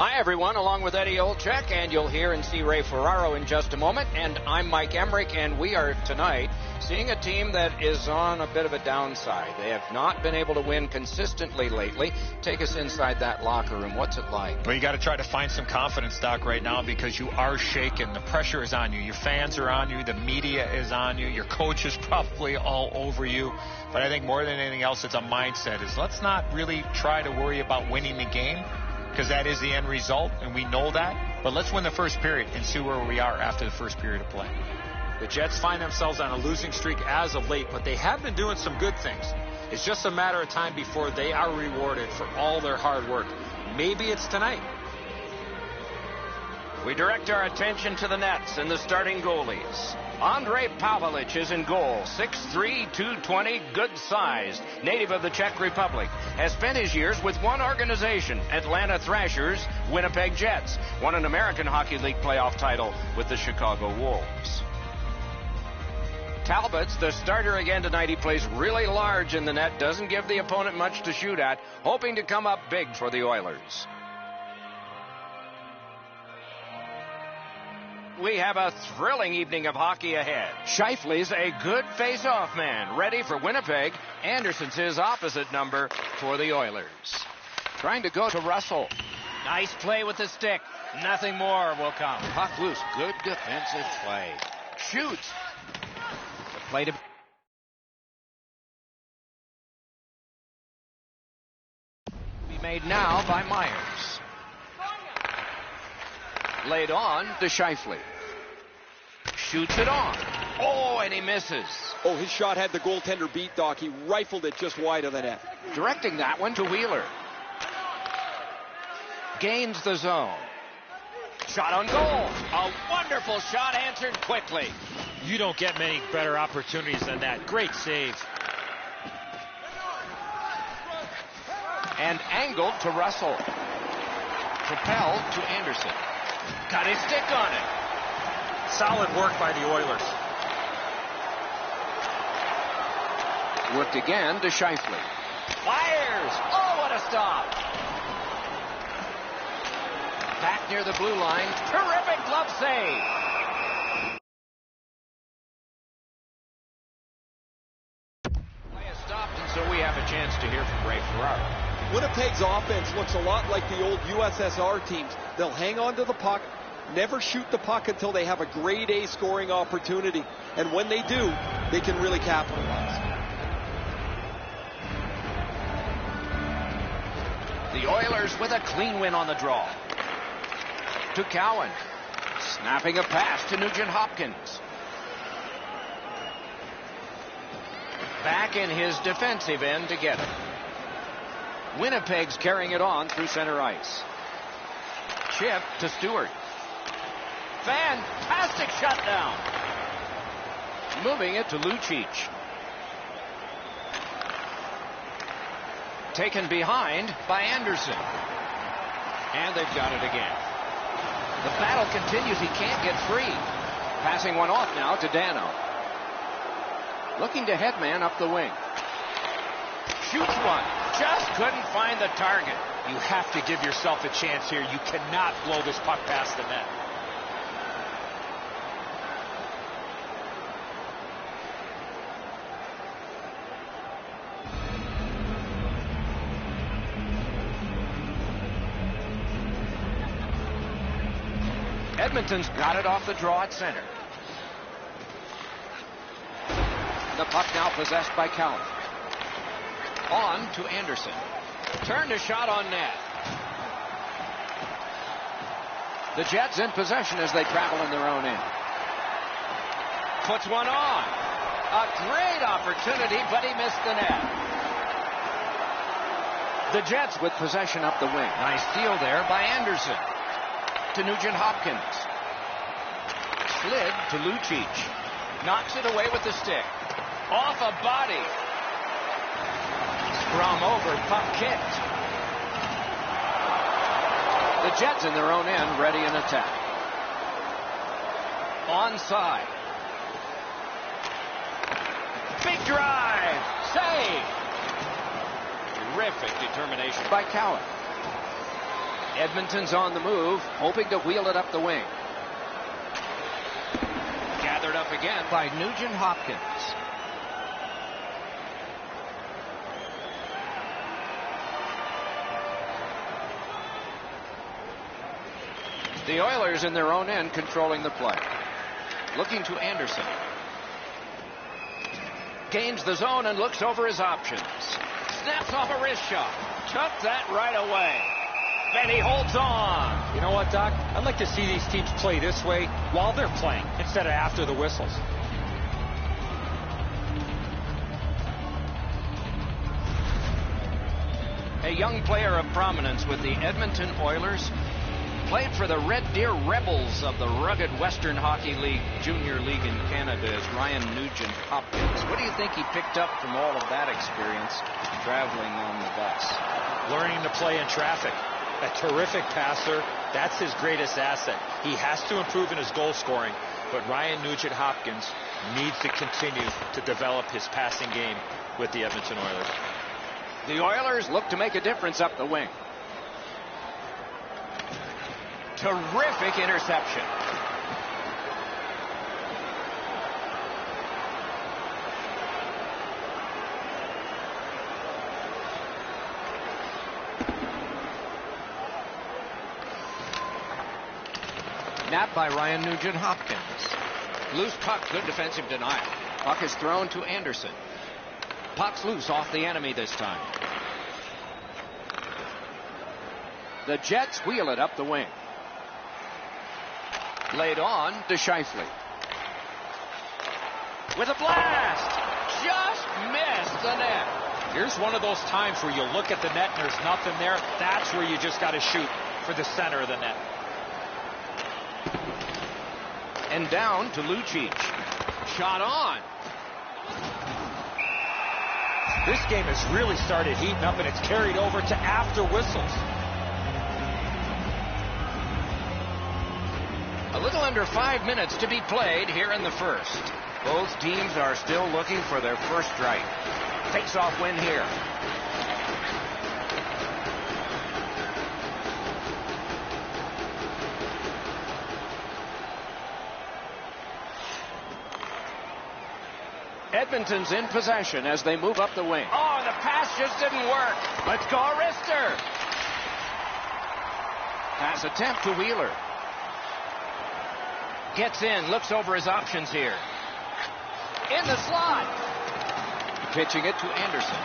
Hi, everyone, along with Eddie Olczyk, and you'll hear and see Ray Ferraro in just a moment. And I'm Mike Emmerich, and we are tonight seeing a team that is on a bit of a downside. They have not been able to win consistently lately. Take us inside that locker room. What's it like? Well, you got to try to find some confidence, Doc, right now, because you are shaken. The pressure is on you. Your fans are on you. The media is on you. Your coach is probably all over you. But I think more than anything else, it's a mindset. Let's not really try to worry about winning the game, because that is the end result, and we know that. But let's win the first period and see where we are after the first period of play. The Jets find themselves on a losing streak as of late, but they have been doing some good things. It's just a matter of time before they are rewarded for all their hard work. Maybe it's tonight. We direct our attention to the Nets and the starting goalies. Andrej Pavelic is in goal, 6'3", 220, good sized, native of the Czech Republic. Has spent his years with one organization, Atlanta Thrashers, Winnipeg Jets. Won an American Hockey League playoff title with the Chicago Wolves. Talbot's the starter again tonight. He plays really large in the net, doesn't give the opponent much to shoot at, hoping to come up big for the Oilers. We have a thrilling evening of hockey ahead. Scheifele's a good face-off man, ready for Winnipeg. Anderson's his opposite number for the Oilers. Trying to go to Russell. Nice play with the stick. Nothing more will come. Puck loose. Good defensive play. Shoots. The play to be made now by Myers. Laid on to Scheifele. Shoots it on. Oh, and he misses. Oh, his shot had the goaltender beat, Doc. He rifled it just wide of the net. Directing that one to Wheeler. Gains the zone. Shot on goal. A wonderful shot answered quickly. You don't get many better opportunities than that. Great save. And angled to Russell. Propelled to Anderson. Got his stick on it. Solid work by the Oilers. Worked again to Scheifele. Fires! Oh, what a stop! Back near the blue line. Terrific glove save. Play has stopped, and so we have a chance to hear from Ray Ferraro. Winnipeg's offense looks a lot like the old USSR teams. They'll hang on to the puck, never shoot the puck until they have a grade A scoring opportunity. And when they do, they can really capitalize. The Oilers with a clean win on the draw. To Cowan. Snapping a pass to Nugent Hopkins. Back in his defensive end to get it. Winnipeg's carrying it on through center ice. Chip to Stewart. Fantastic shutdown. Moving it to Lucic. Taken behind by Anderson. And they've got it again. The battle continues. He can't get free. Passing one off now to Dano. Looking to headman up the wing. Shoots one. Just couldn't find the target. You have to give yourself a chance here. You cannot blow this puck past the net. Edmonton's got it off the draw at center. The puck now possessed by Cowan. On to Anderson. Turned a shot on net. The Jets in possession as they travel in their own end. Puts one on. A great opportunity, but he missed the net. The Jets with possession up the wing. Nice steal there by Anderson. To Nugent Hopkins. Slid to Lucic. Knocks it away with the stick. Off a body. Scrum over, puck kicked. The Jets in their own end, ready in attack. Onside. Big drive. Save. Terrific determination by Cowan. Edmonton's on the move, hoping to wheel it up the wing. Gathered up again by Nugent Hopkins. The Oilers in their own end controlling the play. Looking to Anderson. Gains the zone and looks over his options. Snaps off a wrist shot. Took that right away. And he holds on. You know what, Doc? I'd like to see these teams play this way while they're playing instead of after the whistles. A young player of prominence with the Edmonton Oilers. Played for the Red Deer Rebels of the rugged Western Hockey League Junior League in Canada is Ryan Nugent Hopkins. What do you think he picked up from all of that experience traveling on the bus? Learning to play in traffic. A terrific passer. That's his greatest asset. He has to improve in his goal scoring, but Ryan Nugent Hopkins needs to continue to develop his passing game with the Edmonton Oilers. The Oilers look to make a difference up the wing. Terrific interception. Napped by Ryan Nugent Hopkins. Loose puck, good defensive denial. Puck is thrown to Anderson. Puck's loose off the enemy this time. The Jets wheel it up the wing. Laid on to Scheifele. With a blast! Just missed the net. Here's one of those times where you look at the net and there's nothing there. That's where you just got to shoot for the center of the net. And down to Lucic. Shot on. This game has really started heating up, and it's carried over to after whistles. A little under 5 minutes to be played here in the first. Both teams are still looking for their first strike. Face-off win here. Edmonton's in possession as they move up the wing. Oh, the pass just didn't work. Let's go, Rister. Pass attempt to Wheeler. Gets in, looks over his options here. In the slot. Pitching it to Anderson.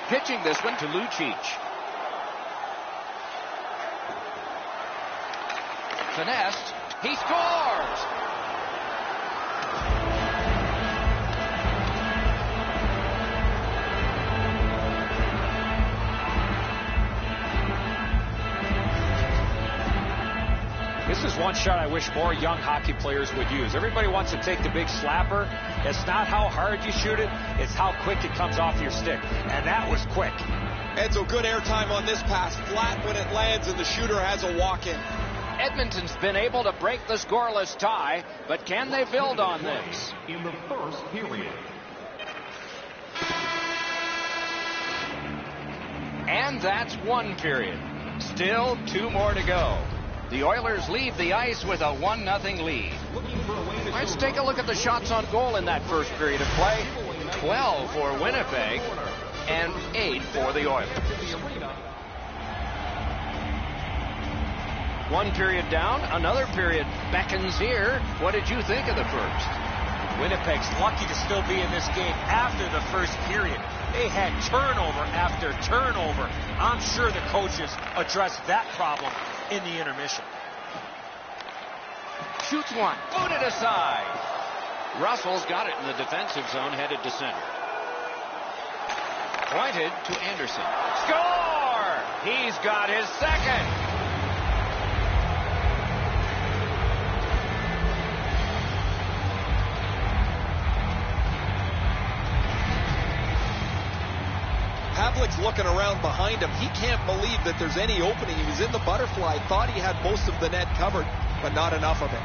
Pitching this one to Lucic. Finessed. He scores. This is one shot I wish more young hockey players would use. Everybody wants to take the big slapper. It's not how hard you shoot it, it's how quick it comes off your stick. And that was quick. Edzo, good airtime on this pass. Flat when it lands, and the shooter has a walk-in. Edmonton's been able to break the scoreless tie, but can they build on this? In the first period. And that's one period. Still 2 more to go. The Oilers leave the ice with a 1-0 lead. Let's take a look at the shots on goal in that first period of play. 12 for Winnipeg and 8 for the Oilers. 1 period down, another period beckons here. What did you think of the first? Winnipeg's lucky to still be in this game after the first period. They had turnover after turnover. I'm sure the coaches addressed that problem in the intermission. Shoots one, booted aside. Russell's got it in the defensive zone, headed to center. Pointed to Anderson. Score! He's got his second. Havlic's looking around behind him. He can't believe that there's any opening. He was in the butterfly, thought he had most of the net covered, but not enough of it.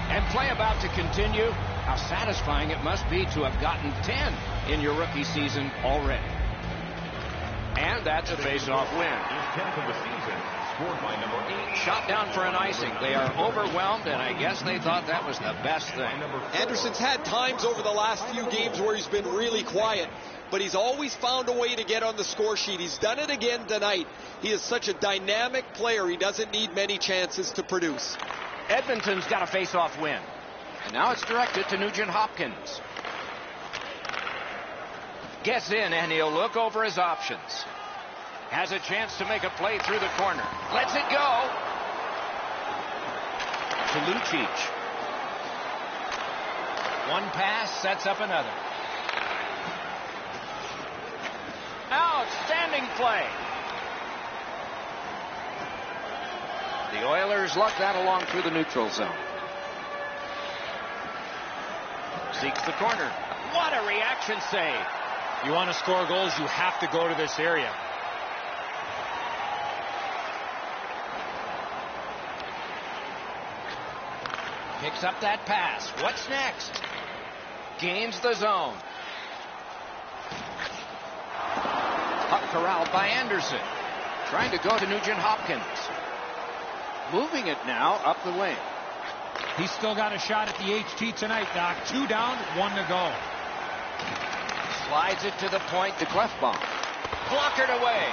And play about to continue. How satisfying it must be to have gotten 10 in your rookie season already. And that's a face-off win. Shot down for an icing. They are overwhelmed, and I guess they thought that was the best thing. Anderson's had times over the last few games where he's been really quiet, but he's always found a way to get on the score sheet. He's done it again tonight. He is such a dynamic player. He doesn't need many chances to produce. Edmonton's got a face-off win. And now it's directed to Nugent Hopkins. Gets in, and he'll look over his options. Has a chance to make a play through the corner. Lets it go. To Lucic. One pass sets up another. Outstanding play. The Oilers luck that along through the neutral zone. Seeks the corner. What a reaction save. You want to score goals, you have to go to this area. Picks up that pass. What's next? Gains the zone. Puck corralled by Anderson. Trying to go to Nugent Hopkins. Moving it now up the wing. He's still got a shot at the HT tonight, Doc. 2 down, 1 to go. Slides it to the point to Clefbaum. Blockered away.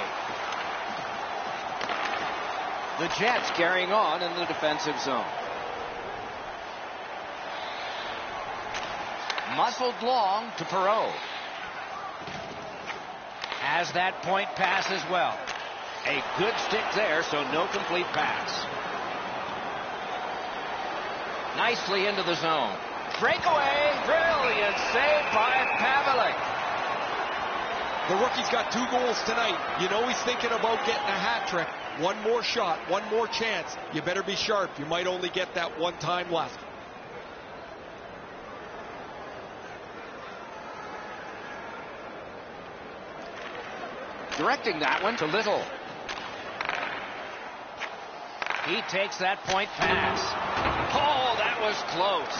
The Jets carrying on in the defensive zone. Muscled long to Perreault. Has that point pass as well. A good stick there, so no complete pass. Nicely into the zone. Breakaway. Brilliant save by Pavelec. The rookie's got 2 goals tonight. You know he's thinking about getting a hat trick. One more shot, one more chance. You better be sharp. You might only get that one time left. Directing that one to Little. He takes that point pass. Oh, that was close.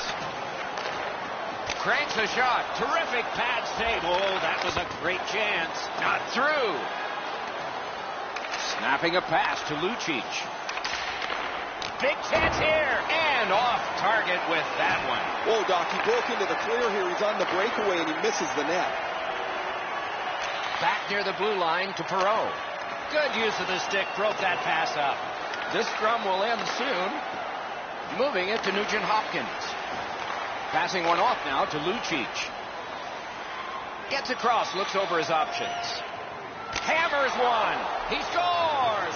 Cranks a shot. Terrific pad save. Oh, that was a great chance. Not through. Snapping a pass to Lucic. Big chance here. And off target with that one. Whoa, Doc, he broke into the clear here. He's on the breakaway and he misses the net. Back near the blue line to Perreault. Good use of the stick. Broke that pass up. This scrum will end soon. Moving it to Nugent Hopkins. Passing one off now to Lucic. Gets across, looks over his options. Hammers one. He scores.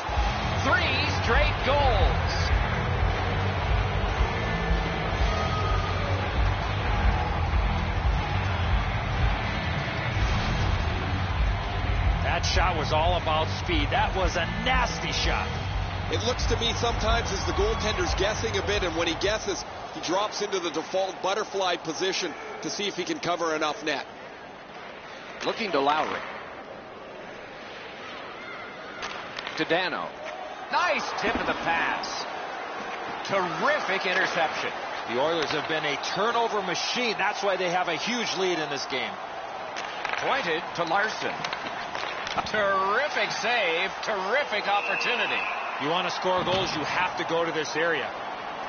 3 straight goals. That shot was all about speed. That was a nasty shot. It looks to me sometimes as the goaltender's guessing a bit, and when he guesses, he drops into the default butterfly position to see if he can cover enough net. Looking to Lowry. To Dano. Nice tip of the pass. Terrific interception. The Oilers have been a turnover machine. That's why they have a huge lead in this game. Pointed to Larson. Terrific save. Terrific opportunity. You want to score goals, you have to go to this area.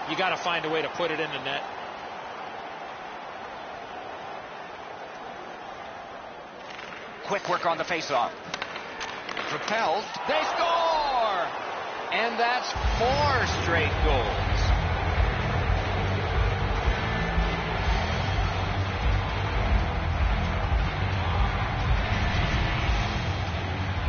You got to find a way to put it in the net. Quick work on the faceoff. Propelled. They score! And that's 4 straight goals.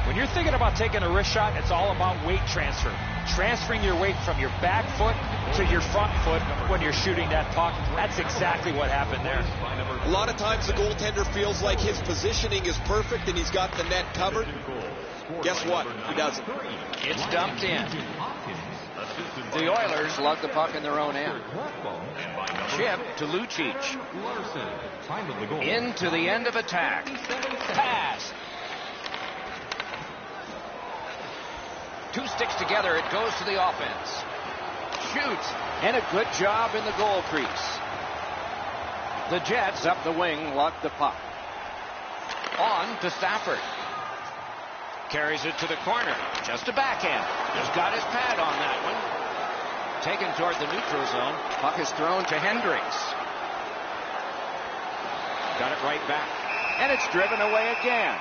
When you're thinking about taking a wrist shot, it's all about weight transfer. Transferring your weight from your back foot to your front foot when you're shooting that puck. That's exactly what happened there. A lot of times the goaltender feels like his positioning is perfect and he's got the net covered. Guess what? He doesn't. It's dumped in. The Oilers lug the puck in their own end. Chip to Lucic. Into the end of attack. Pass. 2 sticks together, it goes to the offense. Shoots, and a good job in the goal crease. The Jets up the wing, lock the puck. On to Stafford. Carries it to the corner. Just a backhand. Just got his pad on that one. Taken toward the neutral zone. Puck is thrown to Hendricks. Got it right back. And it's driven away again.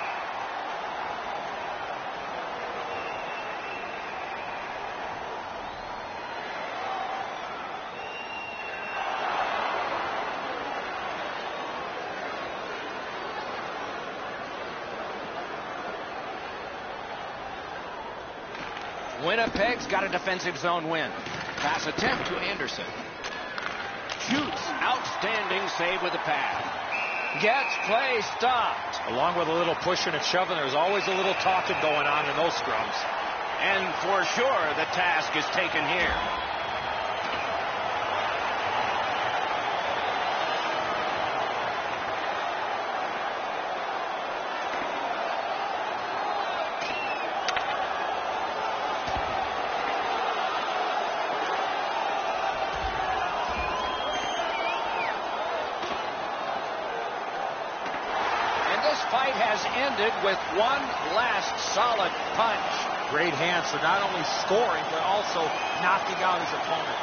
Winnipeg's got a defensive zone win. Pass attempt to Anderson. Shoots. Outstanding save with the pad. Gets play stopped. Along with a little pushing and shoving, there's always a little talking going on in those scrums. And for sure, the task is taken here. Fight has ended with one last solid punch. Great hands for not only scoring, but also knocking out his opponent.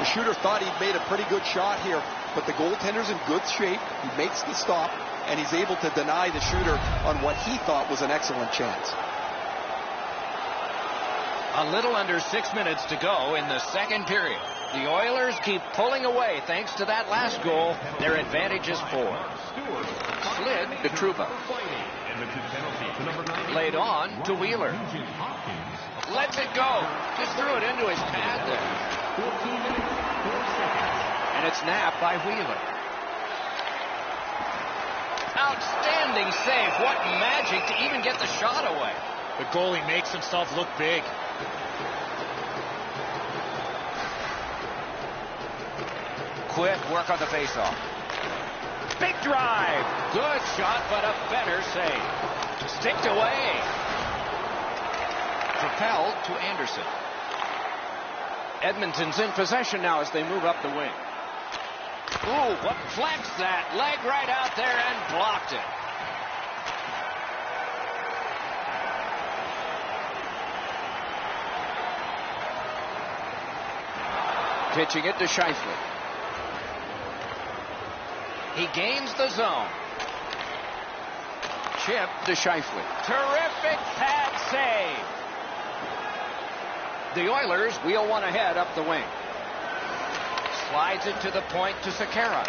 The shooter thought he'd made a pretty good shot here, but the goaltender's in good shape. He makes the stop, and he's able to deny the shooter on what he thought was an excellent chance. A little under 6 minutes to go in the second period. The Oilers keep pulling away thanks to that last goal. Their advantage is 4. Slid to Trouba. Played on to Wheeler. Lets it go. Just threw it into his pad there. And it's napped by Wheeler. Outstanding save. What magic to even get the shot away. The goalie makes himself look big. Quick work on the faceoff. Big drive. Good shot, but a better save. Sticked away. Propelled to Anderson. Edmonton's in possession now as they move up the wing. Ooh, what flexed that? Leg right out there and blocked it. Pitching it to Scheifele. He gains the zone. Chip to Scheifele. Terrific pad save. The Oilers wheel one ahead up the wing. Slides it to the point to Sekera.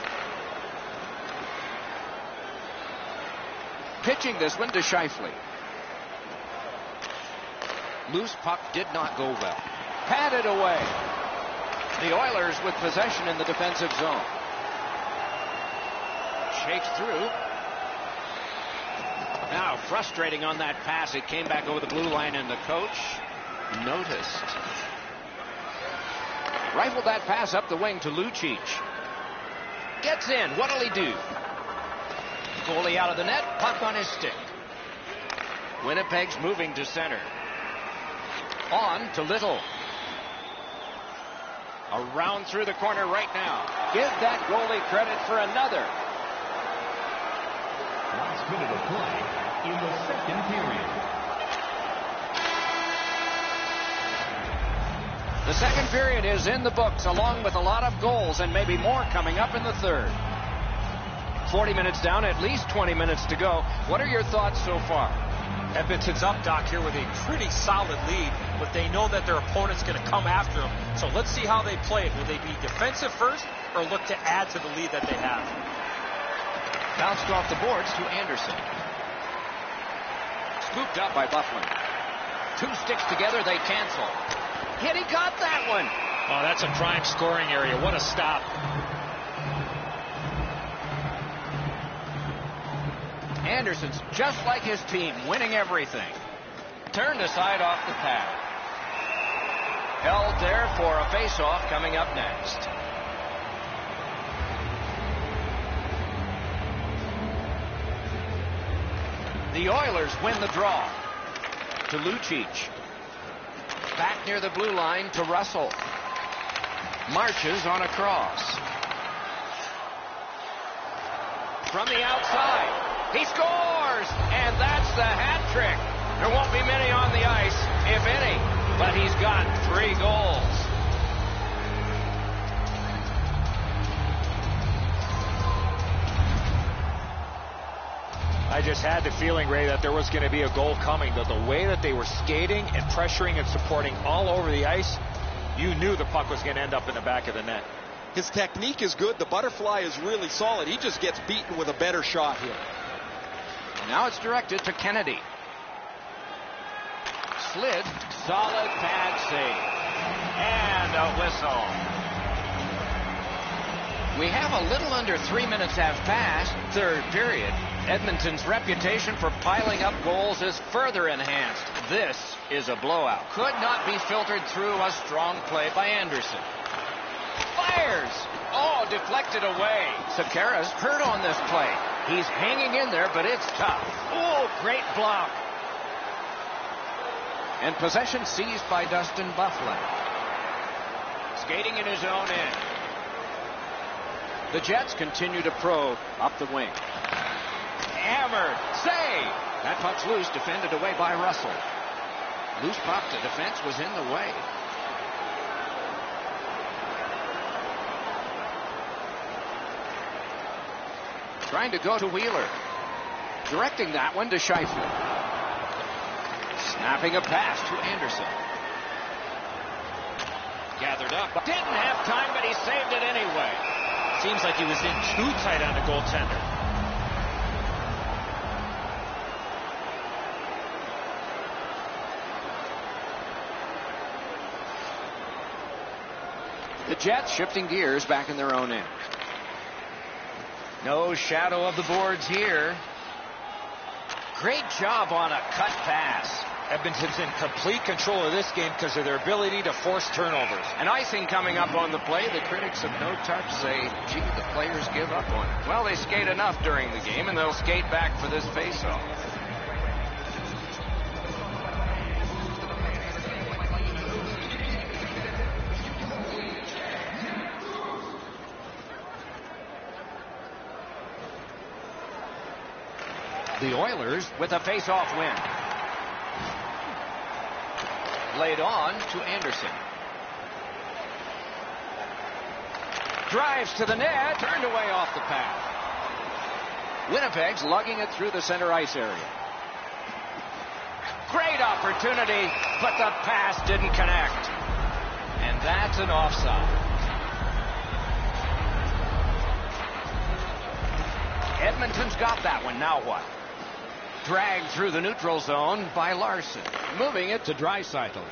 Pitching this one to Scheifele. Loose puck did not go well. Padded away. The Oilers with possession in the defensive zone. Shakes through. Now frustrating on that pass. It came back over the blue line and the coach noticed. Rifled that pass up the wing to Lucic. Gets in. What'll he do? Goalie out of the net. Puck on his stick. Winnipeg's moving to center. On to Little. Around through the corner right now. Give that goalie credit for another. Last minute of play in the second period. The second period is in the books, along with a lot of goals and maybe more coming up in the third. 40 minutes down, at least 20 minutes to go. What are your thoughts so far? Edmonton's up, Doc, here with a pretty solid lead, but they know that their opponent's going to come after them. So let's see how they play it. Will they be defensive first or look to add to the lead that they have? Bounced off the boards to Anderson. Scooped up by Byfuglien. Two sticks together, they cancel. Yet he got that one. Oh, that's a prime scoring area. What a stop. Anderson's just like his team, winning everything. Turned aside off the pad. Held there for a face-off coming up next. The Oilers win the draw. To Lucic. Back near the blue line to Russell. marches on a cross. From the outside, he scores! And that's the hat trick. There won't be many on the ice, if any, but he's got 3 goals. I just had the feeling, Ray, that there was going to be a goal coming. The way that they were skating and pressuring and supporting all over the ice, you knew the puck was going to end up in the back of the net. His technique is good. The butterfly is really solid. He just gets beaten with a better shot here. Now it's directed to Kennedy. Slid, solid pad save. And a whistle. We have a little under 3 minutes have passed, third period. Edmonton's reputation for piling up goals is further enhanced. This is a blowout. Could not be filtered through a strong play by Anderson. Fires! Oh, deflected away. Sekera's hurt on this play. He's hanging in there, but it's tough. Oh, great block. And possession seized by Dustin Byfuglien. Skating in his own end. The Jets continue to probe up the wing. Hammered. Save! That puck's loose, defended away by Russell. Loose puck, the defense was in the way. Trying to go to Wheeler. Directing that one to Scheifele. Snapping a pass to Anderson. Gathered up. Didn't have time, but he saved it anyway. Seems like he was in too tight on the goaltender. The Jets shifting gears back in their own end. No shadow of the boards here. Great job on a cut pass. Edmonton's in complete control of this game because of their ability to force turnovers. An icing coming up on the play. The critics of no touch say, gee, the players give up on it. Well, they skate enough during the game, and they'll skate back for this faceoff. The Oilers with a face-off win. Laid on to Anderson. Drives to the net. Turned away off the path. Winnipeg's lugging it through the center ice area. Great opportunity, but the pass didn't connect. And that's an offside. Edmonton's got that one. Now what? Dragged through the neutral zone by Larson. Moving it to Draisaitl.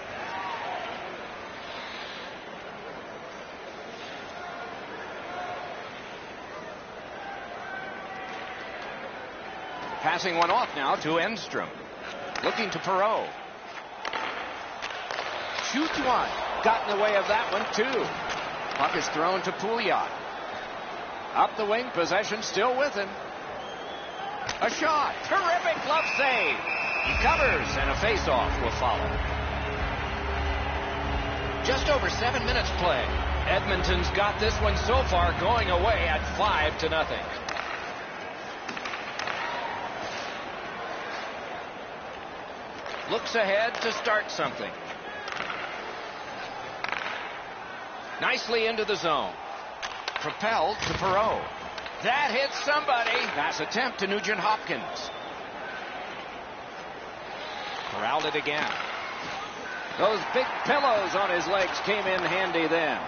Passing one off now to Enstrom. Looking to Perreault. Shoots one. Got in the way of that one too. Puck is thrown to Pouliot. Up the wing, possession still with him. A shot. Terrific glove save. He covers, and a face-off will follow. Just over 7 minutes play. Edmonton's got this one so far going away at 5-0. Looks ahead to start something. Nicely into the zone. Propelled to Perreault. That hits somebody. Pass attempt to Nugent Hopkins. Corralled it again. Those big pillows on his legs came in handy then.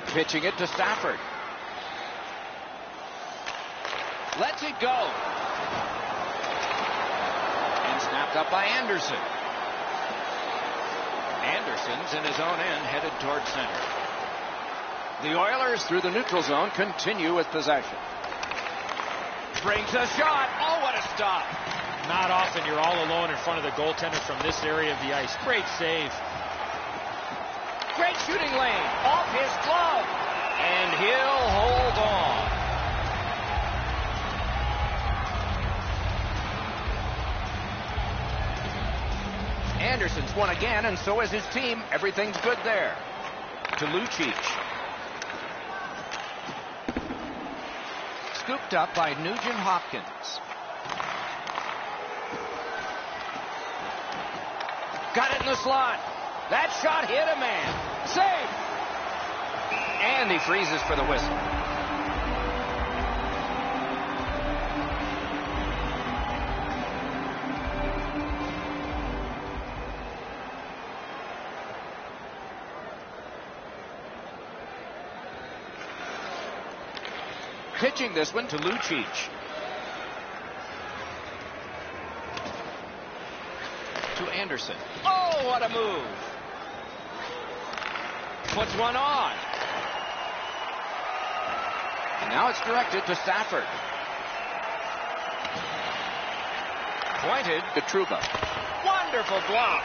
Pitching it to Stafford. Lets it go. And snapped up by Anderson. Anderson's in his own end, headed toward center. The Oilers through the neutral zone continue with possession. Brings a shot. Oh, what a stop. Not often you're all alone in front of the goaltender from this area of the ice. Great save. Great shooting lane. Off his glove. And he'll hold on. Anderson's won again, and so is his team. Everything's good there. To Lucic. Scooped up by Nugent Hopkins. Got it in the slot. That shot hit a man. Save! And he freezes for the whistle. Pitching this one to Lucic. To Anderson. Oh, what a move. Puts one on. And now it's directed to Stafford. Pointed to Trouba. Wonderful block.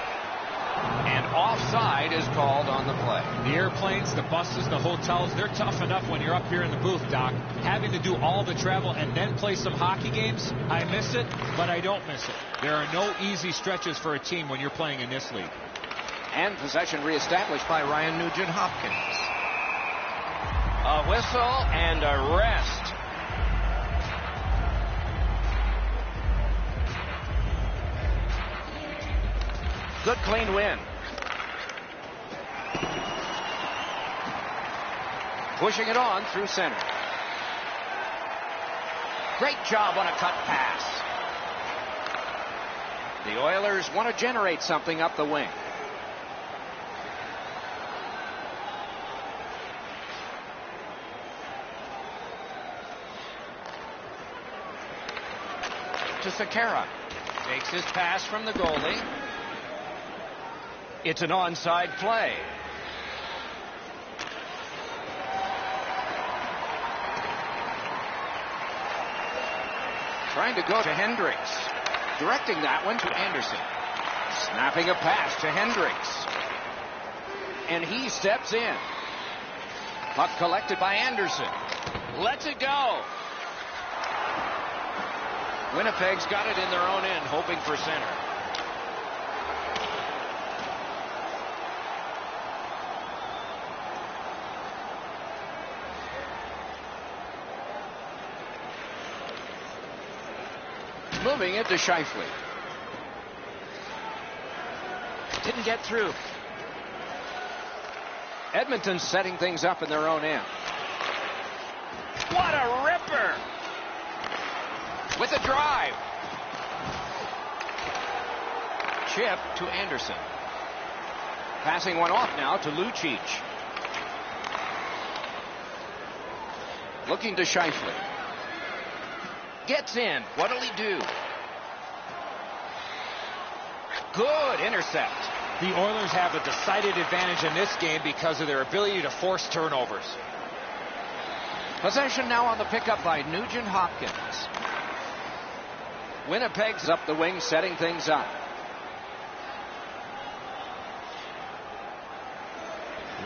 And offside is called on the play. The airplanes, the buses, the hotels, they're tough enough when you're up here in the booth, Doc. Having to do all the travel and then play some hockey games, I miss it, but I don't miss it. There are no easy stretches for a team when you're playing in this league. And possession reestablished by Ryan Nugent Hopkins. A whistle and a rest. Good clean win. Pushing it on through center. Great job on a cut pass. The Oilers want to generate something up the wing. To Sekera. Takes his pass from the goalie. It's an onside play. Trying to go to Hendricks. Directing that one to Anderson. Snapping a pass to Hendricks. And he steps in. Puck collected by Anderson. Lets it go. Winnipeg's got it in their own end, hoping for center. Moving it to Scheifele. Didn't get through. Edmonton's setting things up in their own end. What a ripper! With a drive. Chip to Anderson. Passing one off now to Lucic. Looking to Scheifele. Gets in. What'll he do? Good intercept. The Oilers have a decided advantage in this game because of their ability to force turnovers. Possession now on the pickup by Nugent Hopkins. Winnipeg's up the wing, setting things up.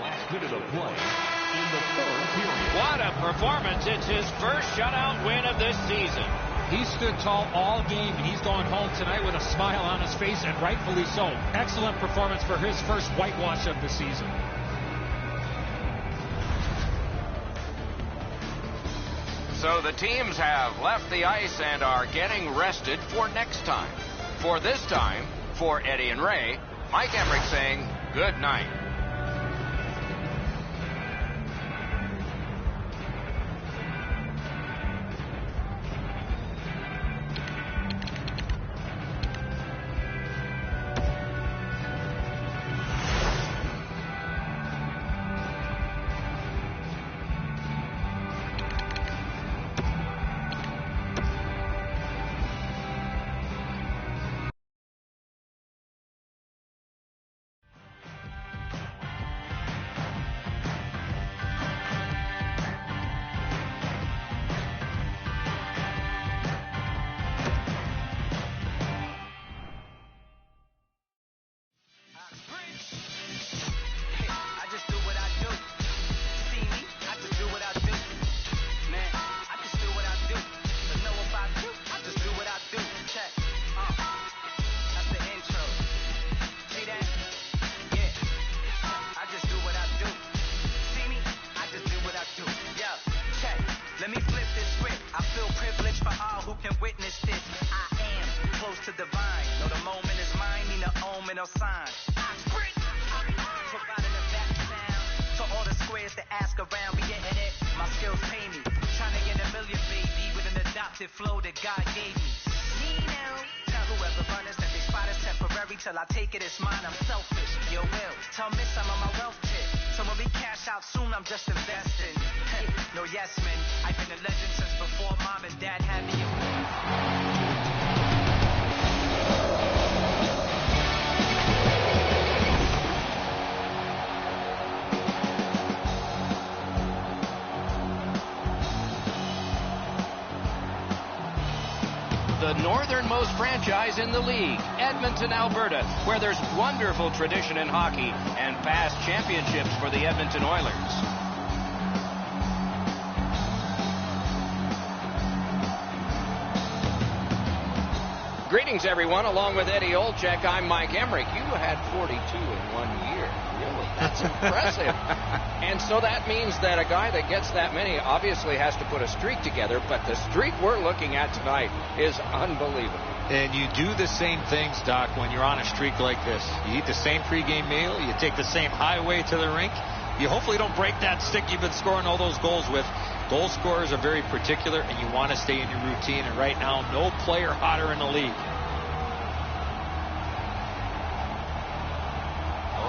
Last bit of the play in the third period. What a performance. It's his first shutout win of this season. He stood tall all game, and he's going home tonight with a smile on his face, and rightfully so. Excellent performance for his first whitewash of the season. So the teams have left the ice and are getting rested for next time. For this time, for Eddie and Ray, Mike Emmerich saying good night. the divine. No, the moment is mine, need no omen or sign. Providing a back sound to all the squares that ask around. Be getting it, my skills pay me. Trying to get a million, baby, with an adopted flow that God gave me. Tell whoever runners that they spot is temporary till I take it, it's mine. I'm selfish. Yo, will tell Miss I'm on my wealth tip. So when we cash out soon, I'm just investing. No yes men, I've been a legend since before mom and dad had me. The northernmost franchise in the league, Edmonton, Alberta, where there's wonderful tradition in hockey and past championships for the Edmonton Oilers. Greetings, everyone. Along with Eddie Olczyk, I'm Mike Emmerich. You had 42 in 1 year. Really? That's impressive. And so that means that a guy that gets that many obviously has to put a streak together, but the streak we're looking at tonight is unbelievable. And you do the same things, Doc, when you're on a streak like this. You eat the same pregame meal. You take the same highway to the rink. You hopefully don't break that stick you've been scoring all those goals with. Goal scorers are very particular, and you want to stay in your routine. And right now, no player hotter in the league.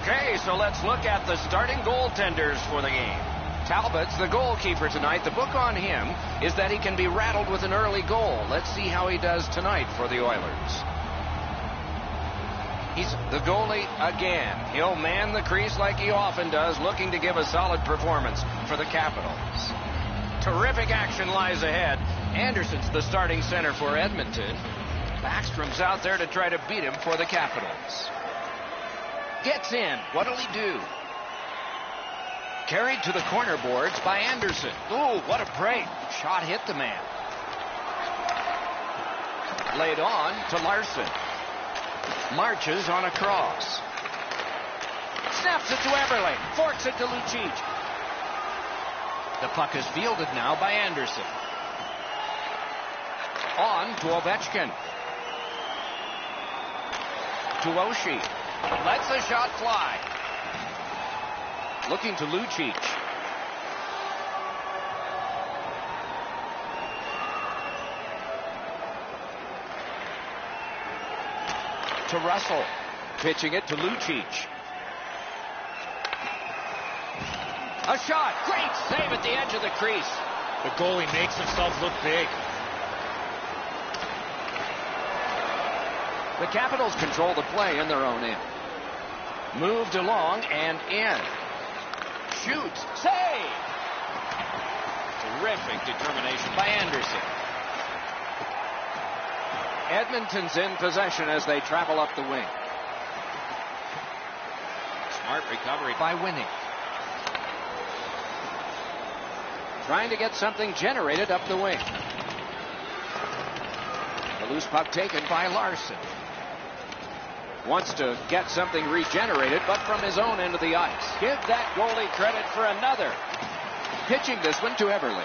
Okay, so let's look at the starting goaltenders for the game. Talbot's the goalkeeper tonight. The book on him is that he can be rattled with an early goal. Let's see how he does tonight for the Oilers. He's the goalie again. He'll man the crease like he often does, looking to give a solid performance for the Capitals. Terrific action lies ahead. Anderson's the starting center for Edmonton. Backstrom's out there to try to beat him for the Capitals. Gets in. What'll he do? Carried to the corner boards by Anderson. Ooh, what a break. Shot hit the man. Laid on to Larson. Marches on a cross. Snaps it to Eberle. Forks it to Lucic. The puck is fielded now by Anderson. On to Ovechkin. To Oshie. Lets the shot fly. Looking to Lucic. To Russell. Pitching it to Lucic. A shot. Great save at the edge of the crease. The goalie makes himself look big. The Capitals control the play in their own end. Moved along and in. Shoots. Save. Terrific determination by Anderson. Edmonton's in possession as they travel up the wing. Smart recovery by Winning. Trying to get something generated up the wing. The loose puck taken by Larson. Wants to get something regenerated, but from his own end of the ice. Give that goalie credit for another. Pitching this one to Eberle.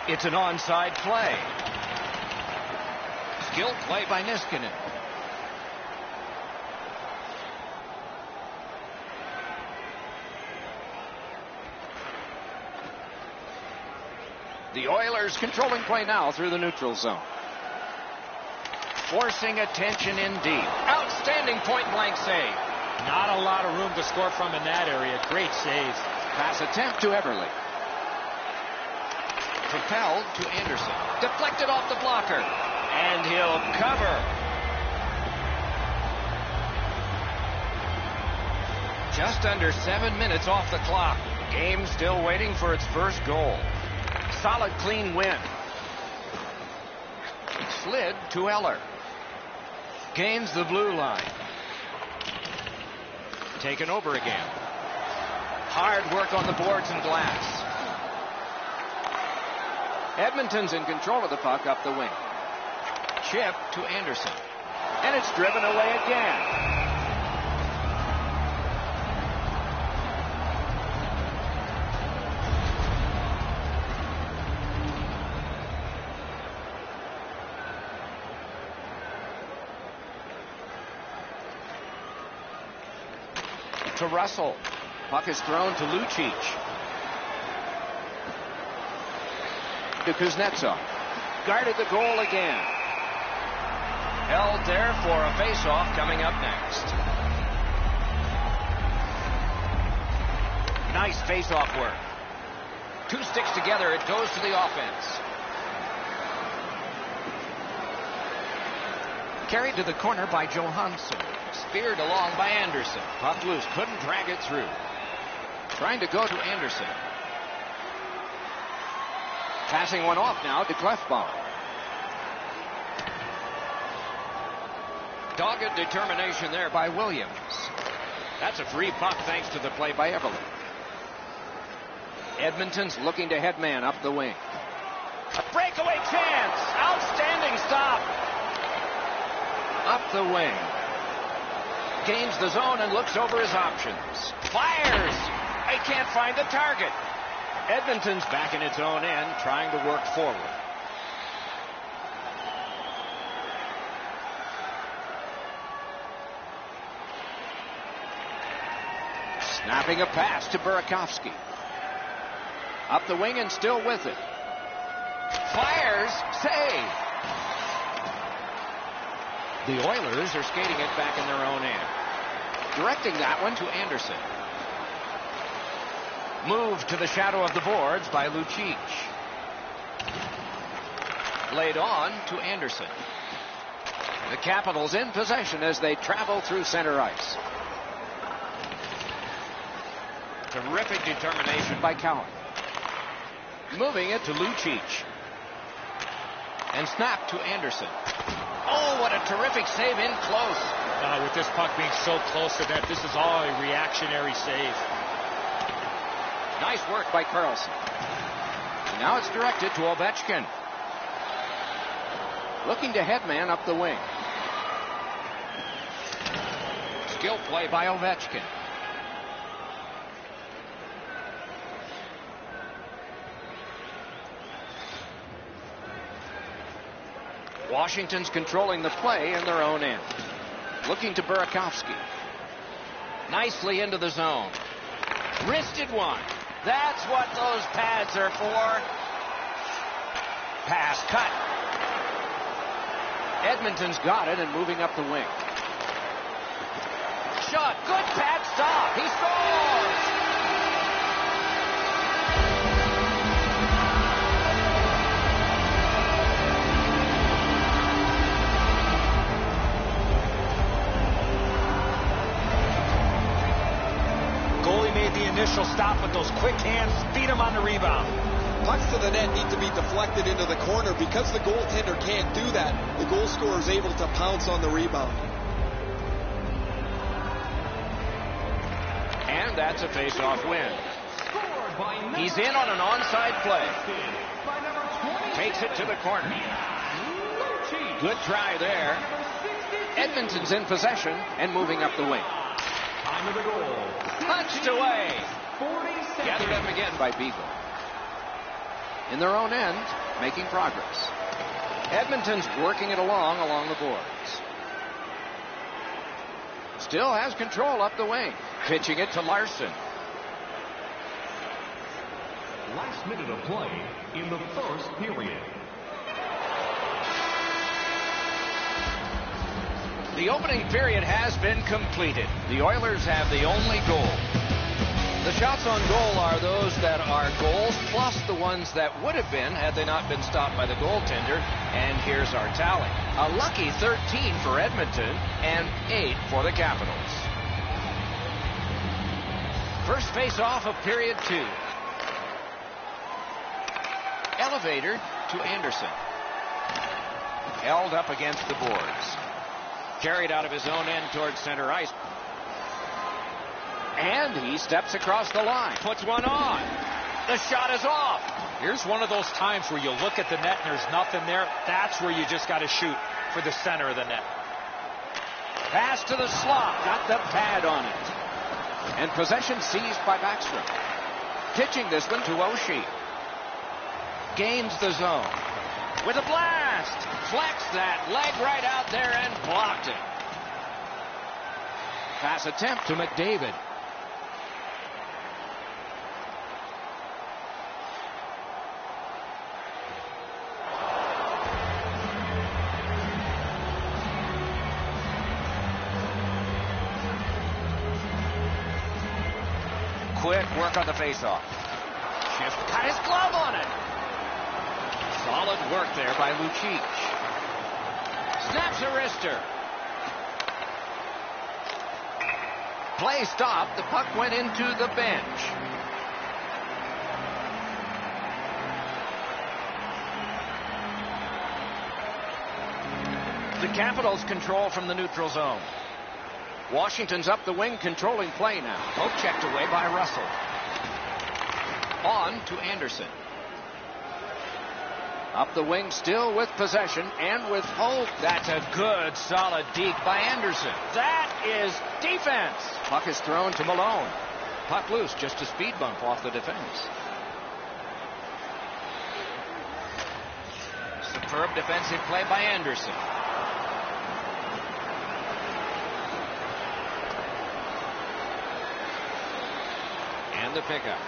It's an onside play. Skilled play by Niskanen. The Oilers controlling play now through the neutral zone. Forcing attention in deep. Outstanding point-blank save. Not a lot of room to score from in that area. Great saves. Pass attempt to Eberle. Propelled to Anderson. Deflected off the blocker. And he'll cover. Just under 7 minutes off the clock. Game still waiting for its first goal. Solid, clean win. Slid to Eller. Gains the blue line. Taken over again. Hard work on the boards and glass. Edmonton's in control of the puck up the wing. Chip to Anderson. And it's driven away again. to Russell. Puck is thrown to Lucic. To Kuznetsov. Guarded the goal again. Held there for a face-off coming up next. Nice face-off work. Two sticks together, it goes to the offense. Carried to the corner by Johansson. Speared along by Anderson. Puck loose, couldn't drag it through. Trying to go to Anderson. Passing one off now to Clefbaum. Dogged determination there by Williams. That's a free puck thanks to the play by Eberle. Edmonton's looking to headman up the wing. A breakaway chance. Outstanding stop. Up the wing. Gains the zone and looks over his options. Fires. He can't find the target. Edmonton's back in its own end, trying to work forward. Snapping a pass to Burakovsky. Up the wing and still with it. Fires. Save. The Oilers are skating it back in their own end. Directing that one to Anderson. Moved to the shadow of the boards by Lucic. Laid on to Anderson. The Capitals in possession as they travel through center ice. Terrific determination by Cowan. Moving it to Lucic. And snapped to Anderson. Oh, what a terrific save in close. With this puck being so close to that, this is all a reactionary save. Nice work by Carlson. And now it's directed to Ovechkin. Looking to headman up the wing. Skill play by Ovechkin. Washington's controlling the play in their own end. Looking to Burakovsky. Nicely into the zone. Wristed one. That's what those pads are for. Pass cut. Edmonton's got it and moving up the wing. Shot. Good pad stop. He scores. The initial stop with those quick hands, beat him on the rebound. Pucks to the net need to be deflected into the corner. Because the goaltender can't do that, the goal scorer is able to pounce on the rebound. And that's a face-off win. He's in on an onside play. Takes it to the corner. Good try there. Edmonton's in possession and moving up the wing. Punched away. Gathered up again by Beagle. In their own end, making progress. Edmonton's working it along the boards. Still has control up the wing. Pitching it to Larson. Last minute of play in the first period. The opening period has been completed. The Oilers have the only goal. The shots on goal are those that are goals, plus the ones that would have been had they not been stopped by the goaltender. And here's our tally. A lucky 13 for Edmonton and 8 for the Capitals. First face-off of period 2. Elevator to Anderson. Held up against the boards. Carried out of his own end towards center ice. And he steps across the line. Puts one on. The shot is off. Here's one of those times where you look at the net and there's nothing there. That's where you just got to shoot for the center of the net. Pass to the slot. Got the pad on it. And possession seized by Backstrom. Pitching this one to Oshie. Gains the zone. With a blast. Flex that leg right out there and blocked it. Pass attempt to McDavid. Quick work on the faceoff. Schiff got his glove on it. Solid work there by Lucic. Snaps a wrister. Play stopped. The puck went into the bench. The Capitals control from the neutral zone. Washington's up the wing, controlling play now. Poke checked away by Russell. On to Anderson. Up the wing, still with possession and with hope. That's a good, solid deke by Anderson. That is defense. Puck is thrown to Malone. Puck loose, just a speed bump off the defense. Superb defensive play by Anderson. And the pickup.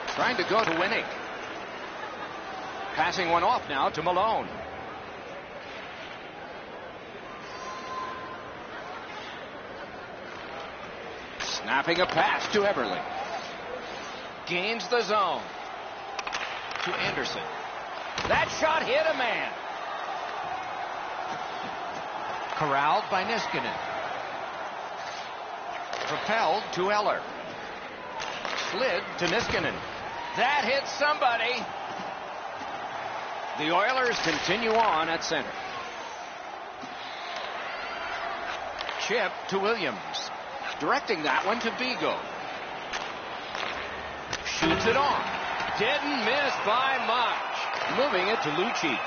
Trying to go to Winnick. Passing one off now to Malone. Snapping a pass to Eberle. Gains the zone. To Anderson. That shot hit a man. Corralled by Niskanen. Propelled to Eller. Slid to Niskanen. That hit somebody. The Oilers continue on at center. Chip to Williams. Directing that one to Vigo. Shoots it on. Didn't miss by much. Moving it to Lucic.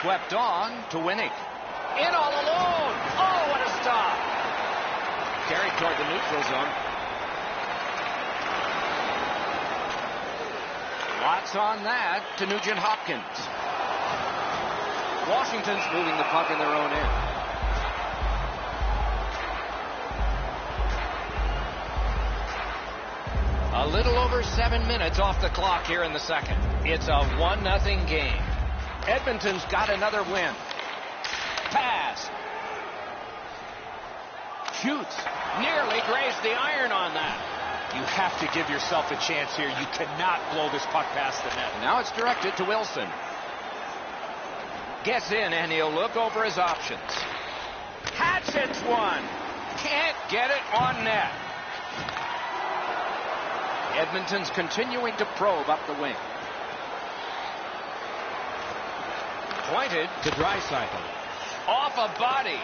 Swept on to Winnick. In all alone. Oh, what a stop. Carried toward the neutral zone. Lots on that to Nugent Hopkins. Washington's moving the puck in their own end. A little over 7 minutes off the clock here in the second. It's a 1-0 game. Edmonton's got another win. Pass. Shoots. Nearly grazed the iron on that. You have to give yourself a chance here. You cannot blow this puck past the net. Now it's directed to Wilson. Gets in and he'll look over his options. Hatchets one. Can't get it on net. Edmonton's continuing to probe up the wing. Pointed to Draisaitl. Off a body.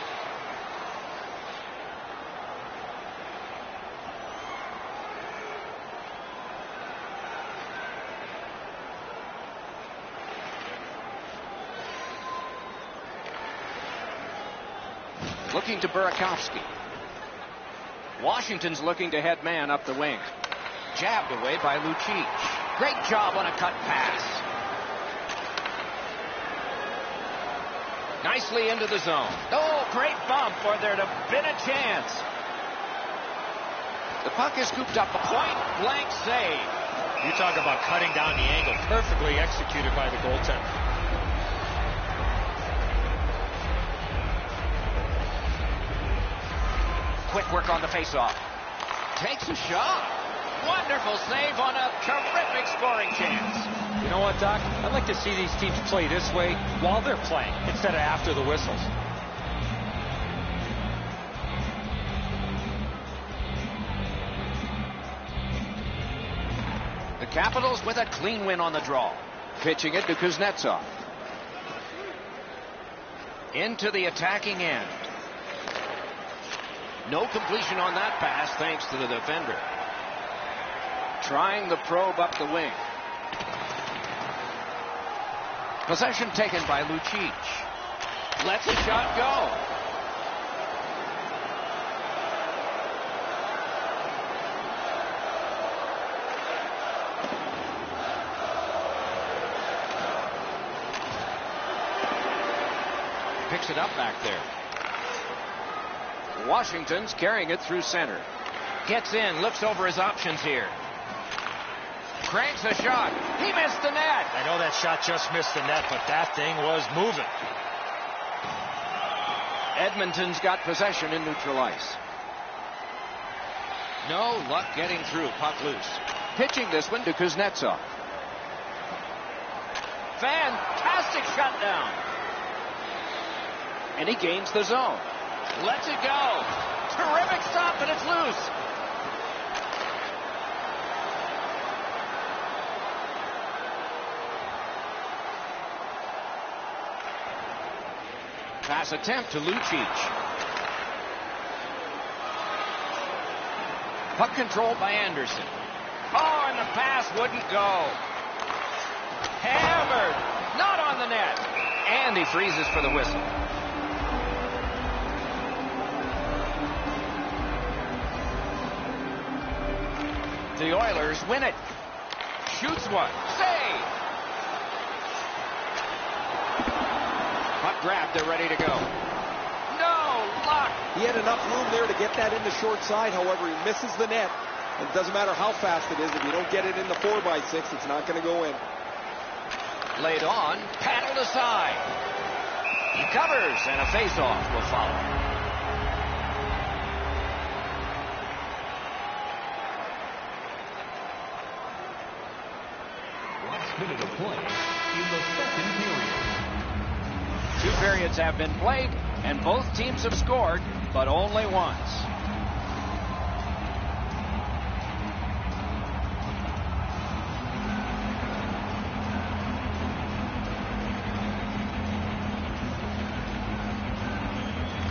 Looking to Burakovsky. Washington's looking to head man up the wing. Jabbed away by Lucic. Great job on a cut pass. Nicely into the zone. Oh, great bump, or there'd have been a chance. The puck is scooped up. A point-blank save. You talk about cutting down the angle. Perfectly executed by the goaltender. Quick work on the faceoff. Takes a shot. Wonderful save on a terrific scoring chance. You know what, Doc? I'd like to see these teams play this way while they're playing instead of after the whistles. The Capitals with a clean win on the draw. Pitching it to Kuznetsov. Into the attacking end. No completion on that pass thanks to the defender. Trying the probe up the wing. Possession taken by Lucic. Lets a shot go. Picks it up back there. Washington's carrying it through center. Gets in, looks over his options here. Cranks a shot. He missed the net. I know that shot just missed the net, but that thing was moving. Edmonton's got possession in neutral ice. No luck getting through. Puck loose. Pitching this one to Kuznetsov. Fantastic shutdown. And he gains the zone. Lets it go. Terrific stop, and it's loose. Pass attempt to Lucic. Puck controlled by Anderson. Oh, and the pass wouldn't go. Hammered. Not on the net. And he freezes for the whistle. The Oilers win it. Shoots one. Save. Puck grabbed. They're ready to go. No luck. He had enough room there to get that in the short side. However, he misses the net. It doesn't matter how fast it is. If you don't get it in the 4x6, it's not going to go in. Laid on. Paddled aside. He covers, and a face-off will follow. Minute of play in the second period. 2 periods have been played, and both teams have scored, but only once.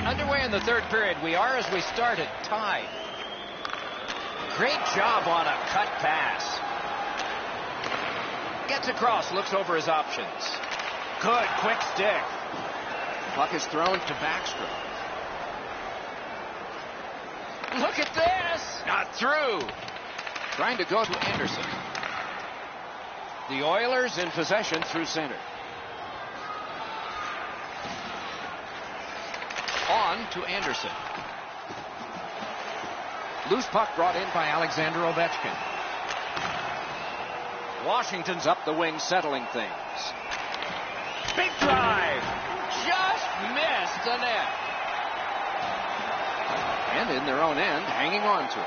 Underway in the third period. We are, as we started, tied. Great job on a cut pass. Gets across, looks over his options. Good, quick stick. Puck is thrown to Backstrom. Look at this! Not through. Trying to go to Anderson. The Oilers in possession through center. On to Anderson. Loose puck brought in by Alexander Ovechkin. Washington's up the wing, settling things. Big drive. Just missed the net. And in their own end, hanging on to it.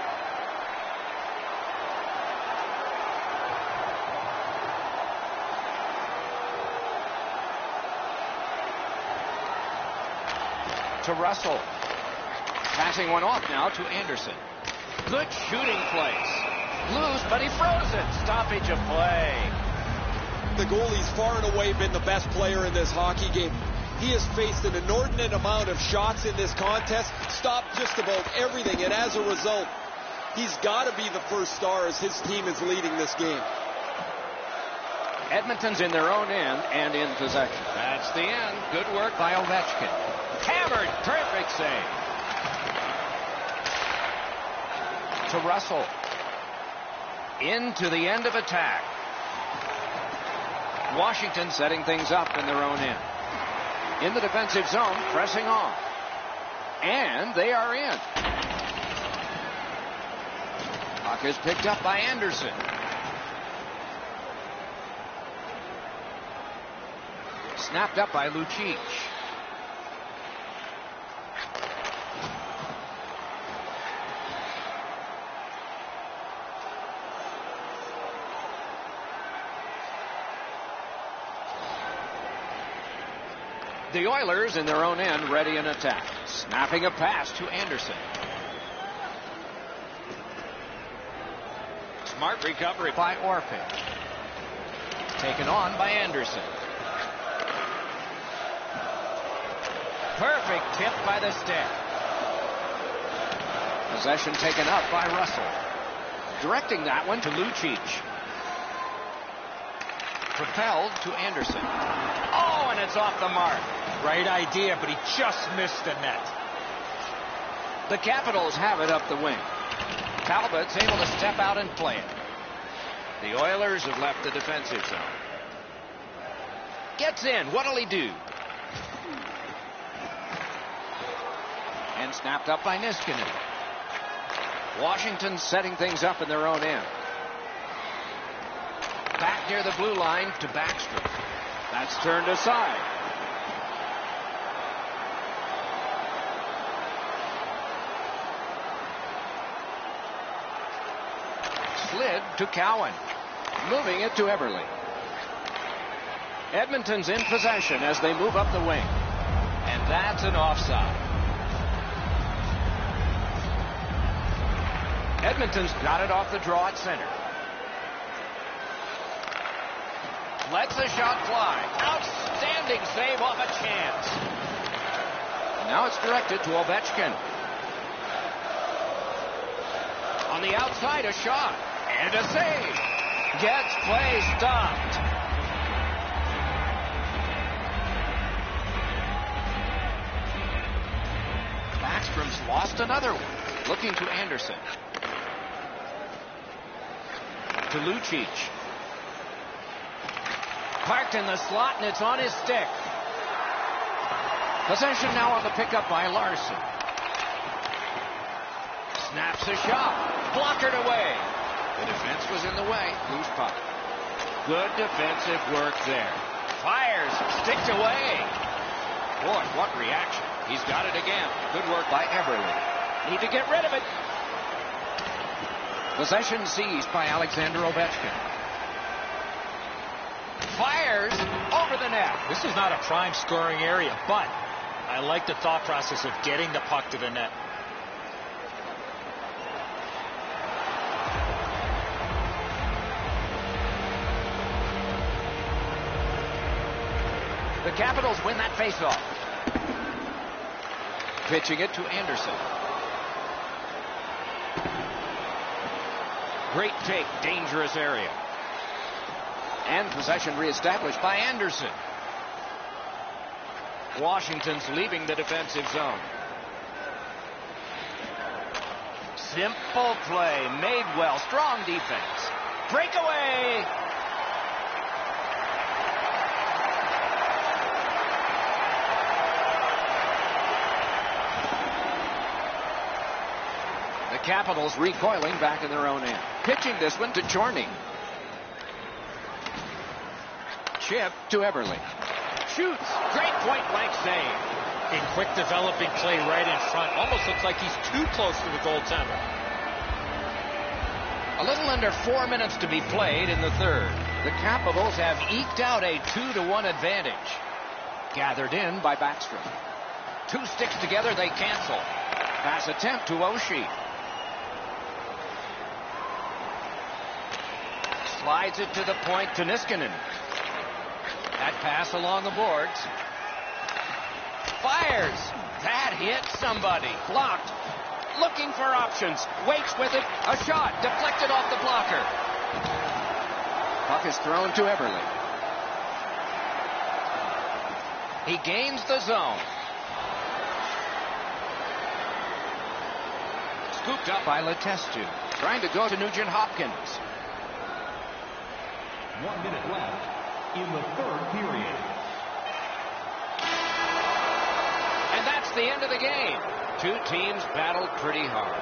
To Russell. Passing one off now to Anderson. Good shooting place. Loose, but he froze it. Stoppage of play. The goalie's far and away been the best player in this hockey game. He has faced an inordinate amount of shots in this contest, stopped just about everything, and as a result, he's got to be the first star as his team is leading this game. Edmonton's in their own end and in possession. That's the end. Good work by Ovechkin. Hammered. Terrific save. To Russell. Into the end of attack. Washington setting things up in their own end. In the defensive zone, pressing on. And they are in. Puck is picked up by Anderson. Snapped up by Lucic. The Oilers in their own end, ready in attack. Snapping a pass to Anderson. Smart recovery by Orpik. Taken on by Anderson. Perfect tip by the stick. Possession taken up by Russell. Directing that one to Lucic. Propelled to Anderson. Oh, and it's off the mark. Right idea, but he just missed the net. The Capitals have it up the wing. Talbot's able to step out and play it. The Oilers have left the defensive zone. Gets in. What'll he do? And snapped up by Niskanen. Washington setting things up in their own end. near the blue line to Backstrom. That's turned aside. Slid to Cowan. Moving it to Eberle. Edmonton's in possession as they move up the wing. And that's an offside. Edmonton's got it off the draw at center. Lets the shot fly. Outstanding save off a chance. Now it's directed to Ovechkin. On the outside, a shot. And a save. Gets play stopped. Backstrom's lost another one. Looking to Anderson. To Lucic. Parked in the slot, and it's on his stick. Possession now on the pickup by Larson. Snaps a shot. Blockered away. The defense was in the way. Loose puck. Good defensive work there. Fires. Sticks away. Boy, what reaction. He's got it again. Good work by Eberle. Need to get rid of it. Possession seized by Alexander Ovechkin. Fires over the net. This is not a prime scoring area, but I like the thought process of getting the puck to the net. The Capitals win that faceoff. Pitching it to Anderson. Great take, dangerous area. And possession reestablished by Anderson. Washington's leaving the defensive zone. Simple play, made well, strong defense. Breakaway. The Capitals recoiling back in their own end. Pitching this one to Chorny. Chip to Eberle. Shoots. Great point-blank save. A quick developing play right in front. Almost looks like he's too close to the goaltender. A little under 4 minutes to be played in the third. The Capitals have eked out a 2-1 advantage. Gathered in by Backstrom. Two sticks together, they cancel. Pass attempt to Oshie. Slides it to the point to Niskanen. That pass along the boards. Fires. That hit somebody. Blocked. Looking for options. Waits with it. A shot. Deflected off the blocker. Puck is thrown to Eberle. He gains the zone. Scooped up by Letestu. Trying to go to Nugent Hopkins. 1 minute left in the third period. And that's the end of the game. Two teams battled pretty hard.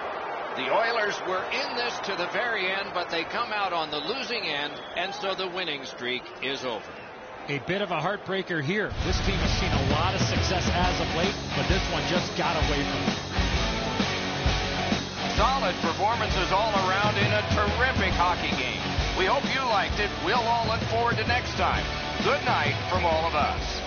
The Oilers were in this to the very end, but they come out on the losing end, and so the winning streak is over. A bit of a heartbreaker here. This team has seen a lot of success as of late, but this one just got away from them. Solid performances all around in a terrific hockey game. We hope you liked it. We'll all look forward to next time. Good night from all of us.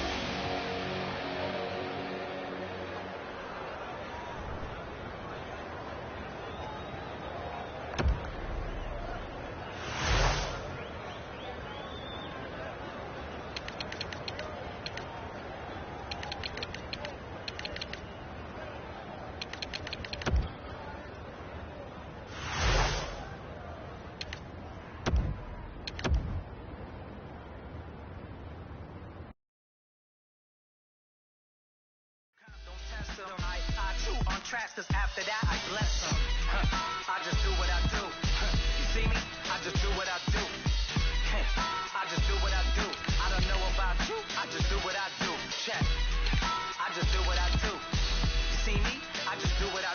Cause after that I bless them. I just do what I do. You see me? I just do what I do. I just do what I do. I don't know about you. I just do what I do. Check. I just do what I do. You see me? I just do what I do.